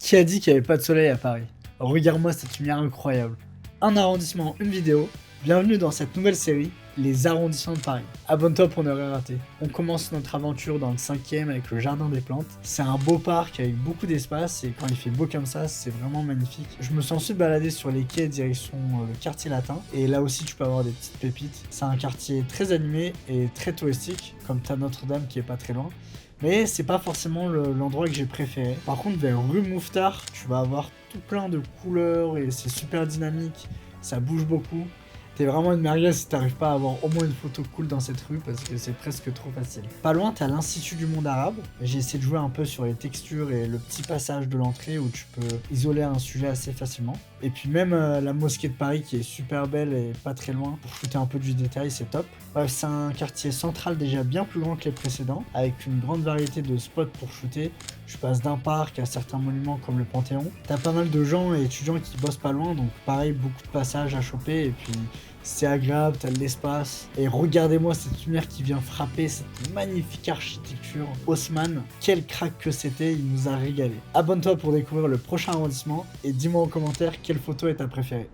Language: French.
Qui a dit qu'il n'y avait pas de soleil à Paris? Regarde-moi cette lumière incroyable. Un arrondissement, une vidéo. Bienvenue dans cette nouvelle série, les arrondissements de Paris. Abonne-toi pour ne rien rater. On commence notre aventure dans le 5e avec le jardin des plantes. C'est un beau parc avec beaucoup d'espace et quand il fait beau comme ça, c'est vraiment magnifique. Je me suis ensuite baladé sur les quais direction le quartier latin et là aussi tu peux avoir des petites pépites. C'est un quartier très animé et très touristique, comme t'as Notre-Dame qui est pas très loin. Mais c'est pas forcément l'endroit que j'ai préféré. Par contre, vers rue Mouffetard, tu vas avoir tout plein de couleurs et c'est super dynamique. Ça bouge beaucoup. T'es vraiment une merguez si t'arrives pas à avoir au moins une photo cool dans cette rue parce que c'est presque trop facile. Pas loin, t'as l'Institut du monde arabe. J'ai essayé de jouer un peu sur les textures et le petit passage de l'entrée où tu peux isoler un sujet assez facilement. Et puis même la mosquée de Paris qui est super belle et pas très loin pour shooter un peu du détail, c'est top. Bref, c'est un quartier central déjà bien plus grand que les précédents, avec une grande variété de spots pour shooter. Je passe d'un parc à certains monuments comme le Panthéon. T'as pas mal de gens et étudiants qui bossent pas loin, donc pareil, beaucoup de passages à choper et puis c'est agréable, t'as de l'espace. Et regardez-moi cette lumière qui vient frapper cette magnifique architecture. Haussmann, quel crack que c'était, il nous a régalé. Abonne-toi pour découvrir le prochain arrondissement et dis-moi en commentaire quelle photo est ta préférée.